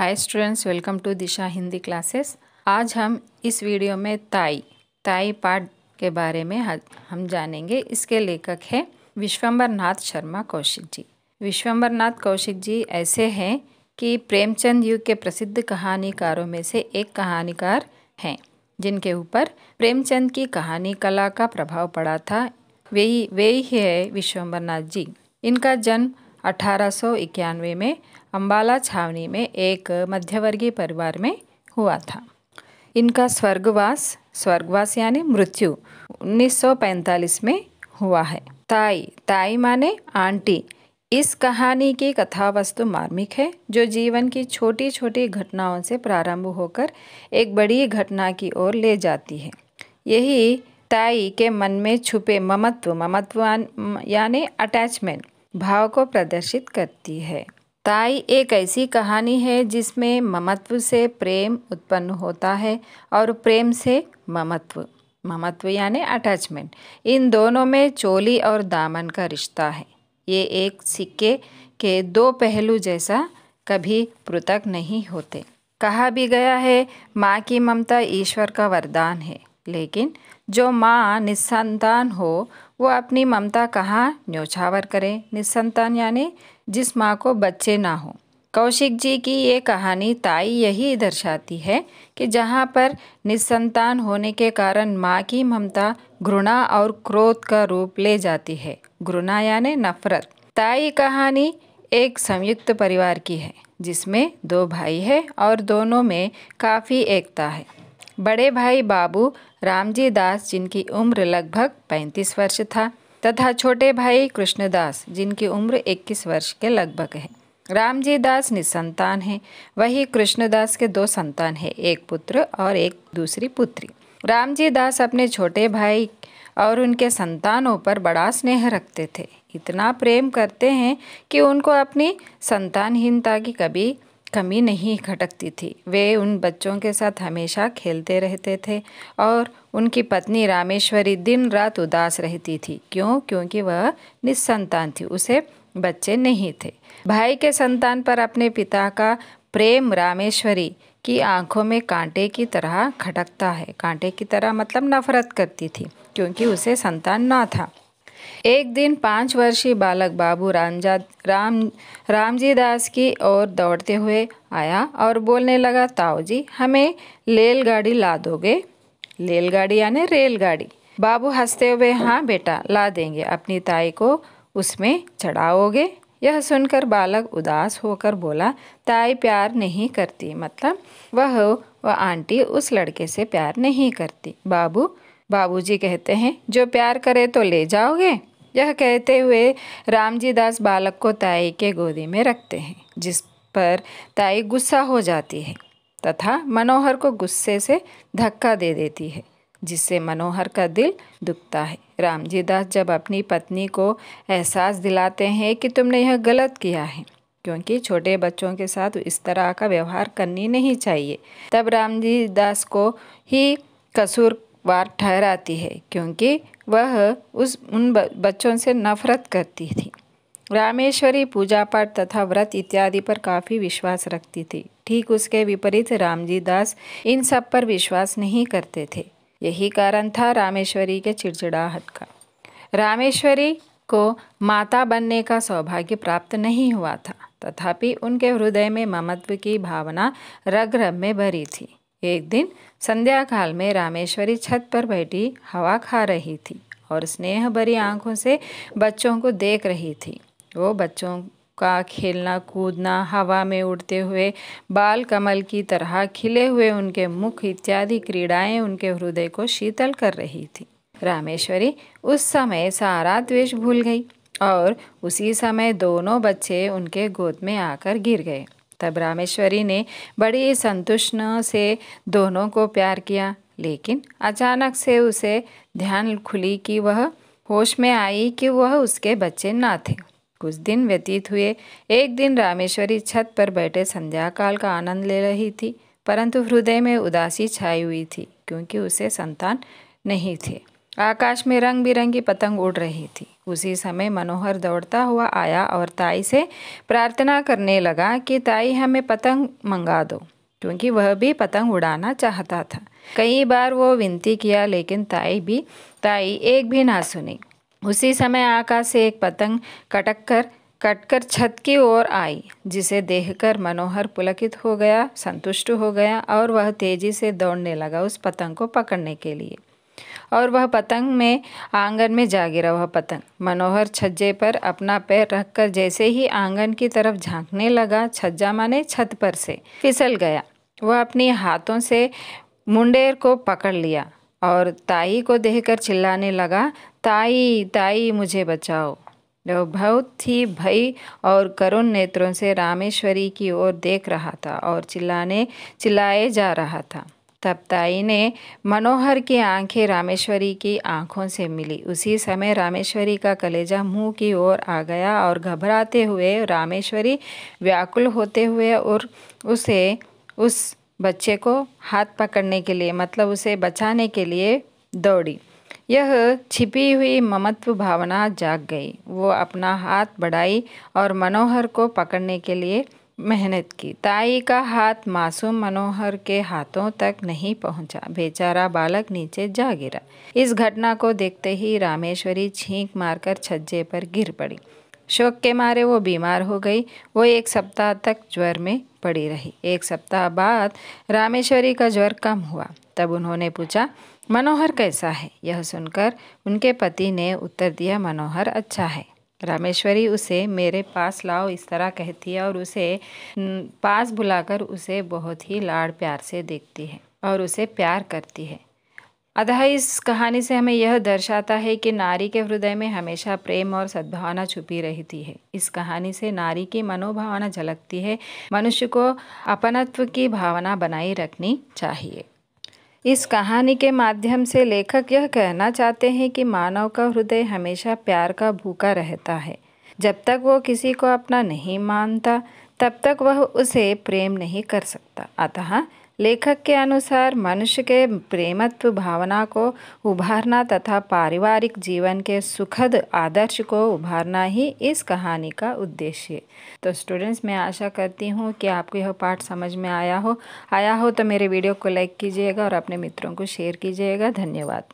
Hi students, welcome to Disha Hindi classes. आज हम इस वीडियो में ताई पाठ के बारे में हम जानेंगे। इसके लेखक हैं विश्वंभर नाथ शर्मा कौशिक जी। विश्वंभर नाथ कौशिक जी ऐसे हैं कि प्रेमचंद युग के प्रसिद्ध कहानीकारों में से एक कहानीकार हैं, जिनके ऊपर प्रेमचंद की कहानी कला का प्रभाव पड़ा था। वे ही है विश्वंभर नाथ जी। इनका जन्म 1891 में अम्बाला छावनी में एक मध्यवर्गीय परिवार में हुआ था। इनका स्वर्गवास यानी मृत्यु 1945 में हुआ है। ताई माने आंटी। इस कहानी की कथा वस्तु मार्मिक है, जो जीवन की छोटी छोटी घटनाओं से प्रारंभ होकर एक बड़ी घटना की ओर ले जाती है। यही ताई के मन में छुपे ममत्व यानी अटैचमेंट भाव को प्रदर्शित करती है। ताई एक ऐसी कहानी है जिसमें ममत्व से प्रेम उत्पन्न होता है और प्रेम से ममत्व यानी अटैचमेंट। इन दोनों में चोली और दामन का रिश्ता है। ये एक सिक्के के दो पहलू जैसा कभी पृथक नहीं होते। कहा भी गया है, माँ की ममता ईश्वर का वरदान है, लेकिन जो माँ निस्संतान हो वो अपनी ममता कहाँ न्योछावर करे। निस्संतान यानी जिस माँ को बच्चे ना हो। कौशिक जी की ये कहानी ताई यही दर्शाती है कि जहाँ पर निस्संतान होने के कारण माँ की ममता घृणा और क्रोध का रूप ले जाती है। घृणा यानी नफरत। ताई कहानी एक संयुक्त परिवार की है, जिसमें दो भाई है और दोनों में काफ़ी एकता है। बड़े भाई बाबू रामजी दास, जिनकी उम्र लगभग 35 वर्ष था, तथा छोटे भाई कृष्णदास, जिनकी उम्र 21 वर्ष के लगभग है। रामजी दास निसंतान हैं। वही कृष्णदास के दो संतान हैं, एक पुत्र और एक दूसरी पुत्री। रामजी दास अपने छोटे भाई और उनके संतानों पर बड़ा स्नेह रखते थे। इतना प्रेम करते हैं कि उनको अपनी संतानहीनता की कभी कमी नहीं खटकती थी। वे उन बच्चों के साथ हमेशा खेलते रहते थे और उनकी पत्नी रामेश्वरी दिन रात उदास रहती थी। क्योंकि वह निस्संतान थी, उसे बच्चे नहीं थे। भाई के संतान पर अपने पिता का प्रेम रामेश्वरी की आंखों में कांटे की तरह खटकता है। कांटे की तरह मतलब नफरत करती थी, क्योंकि उसे संतान ना था। एक दिन 5 वर्षीय बालक बाबू रामजी दास की ओर दौड़ते हुए आया और बोलने लगा, ताऊ जी, हमें रेलगाड़ी ला दोगे? रेलगाड़ी यानी रेलगाड़ी। बाबू हंसते हुए, हाँ बेटा, ला देंगे। अपनी ताई को उसमें चढ़ाओगे? यह सुनकर बालक उदास होकर बोला, ताई प्यार नहीं करती, मतलब वह आंटी उस लड़के से प्यार नहीं करती। बाबूजी कहते हैं, जो प्यार करे तो ले जाओगे? यह कहते हुए रामजी दास बालक को ताई के गोदी में रखते हैं, जिस पर ताई गुस्सा हो जाती है तथा मनोहर को गुस्से से धक्का दे देती है, जिससे मनोहर का दिल दुखता है। रामजी दास जब अपनी पत्नी को एहसास दिलाते हैं कि तुमने यह गलत किया है, क्योंकि छोटे बच्चों के साथ इस तरह का व्यवहार करनी नहीं चाहिए, तब रामजी दास को ही कसूरवार ठहराती है, क्योंकि वह उन बच्चों से नफरत करती थी। रामेश्वरी पूजा पाठ तथा व्रत इत्यादि पर काफ़ी विश्वास रखती थी। ठीक उसके विपरीत रामजी दास इन सब पर विश्वास नहीं करते थे। यही कारण था रामेश्वरी के चिड़चिड़ाहट का। रामेश्वरी को माता बनने का सौभाग्य प्राप्त नहीं हुआ था, तथापि उनके हृदय में ममत्व की भावना रग रग में भरी थी। एक दिन संध्या काल में रामेश्वरी छत पर बैठी हवा खा रही थी और स्नेह भरी आंखों से बच्चों को देख रही थी। वो बच्चों का खेलना कूदना, हवा में उड़ते हुए बाल कमल की तरह खिले हुए उनके मुख इत्यादि क्रीड़ाएं उनके हृदय को शीतल कर रही थी। रामेश्वरी उस समय सारा द्वेष भूल गई और उसी समय दोनों बच्चे उनके गोद में आकर गिर गए। तब रामेश्वरी ने बड़ी संतुष्टि से दोनों को प्यार किया, लेकिन अचानक से उसे ध्यान खुली कि वह होश में आई कि वह उसके बच्चे ना थे। कुछ दिन व्यतीत हुए। एक दिन रामेश्वरी छत पर बैठे संध्या काल का आनंद ले रही थी, परंतु हृदय में उदासी छाई हुई थी, क्योंकि उसे संतान नहीं थे। आकाश में रंग बिरंगी पतंग उड़ रही थी। उसी समय मनोहर दौड़ता हुआ आया और ताई से प्रार्थना करने लगा कि ताई हमें पतंग मंगा दो, क्योंकि वह भी पतंग उड़ाना चाहता था। कई बार वो विनती किया, लेकिन ताई एक भी ना सुनी। उसी समय आकाश से एक पतंग कटकर छत की ओर आई, जिसे देखकर मनोहर पुलकित हो गया, संतुष्ट हो गया और वह तेजी से दौड़ने लगा उस पतंग को पकड़ने के लिए। और वह पतंग में आंगन में जा गिरा। वह पतंग मनोहर छज्जे पर अपना पैर रखकर जैसे ही आंगन की तरफ झांकने लगा, छज्जा माने छत पर से फिसल गया। वह अपने हाथों से मुंडेर को पकड़ लिया और ताई को देखकर चिल्लाने लगा, ताई ताई मुझे बचाओ। वह बहुत ही भय और करुण नेत्रों से रामेश्वरी की ओर देख रहा था और चिल्लाए जा रहा था। तब ताई ने मनोहर की आंखें रामेश्वरी की आंखों से मिली। उसी समय रामेश्वरी का कलेजा मुंह की ओर आ गया और घबराते हुए रामेश्वरी व्याकुल होते हुए और उस बच्चे को हाथ पकड़ने के लिए, मतलब उसे बचाने के लिए दौड़ी। यह छिपी हुई ममत्व भावना जाग गई। वो अपना हाथ बढ़ाई और मनोहर को पकड़ने के लिए मेहनत की। ताई का हाथ मासूम मनोहर के हाथों तक नहीं पहुंचा। बेचारा बालक नीचे जा गिरा। इस घटना को देखते ही रामेश्वरी छींक मारकर छज्जे पर गिर पड़ी। शोक के मारे वो बीमार हो गई। वो 1 सप्ताह तक ज्वर में पड़ी रही। 1 सप्ताह बाद रामेश्वरी का ज्वर कम हुआ। तब उन्होंने पूछा, मनोहर कैसा है? यह सुनकर उनके पति ने उत्तर दिया, मनोहर अच्छा है। रामेश्वरी उसे मेरे पास लाओ इस तरह कहती है और उसे पास बुलाकर उसे बहुत ही लाड़ प्यार से देखती है और उसे प्यार करती है। अतः इस कहानी से हमें यह दर्शाता है कि नारी के हृदय में हमेशा प्रेम और सद्भावना छुपी रहती है। इस कहानी से नारी की मनोभावना झलकती है। मनुष्य को अपनत्व की भावना बनाए रखनी चाहिए। इस कहानी के माध्यम से लेखक यह कहना चाहते हैं कि मानव का हृदय हमेशा प्यार का भूखा रहता है। जब तक वो किसी को अपना नहीं मानता, तब तक वह उसे प्रेम नहीं कर सकता। अतः लेखक के अनुसार मनुष्य के प्रेमत्व भावना को उभारना तथा पारिवारिक जीवन के सुखद आदर्श को उभारना ही इस कहानी का उद्देश्य है। तो स्टूडेंट्स, मैं आशा करती हूँ कि आपको यह पाठ समझ में आया हो तो मेरे वीडियो को लाइक कीजिएगा और अपने मित्रों को शेयर कीजिएगा। धन्यवाद।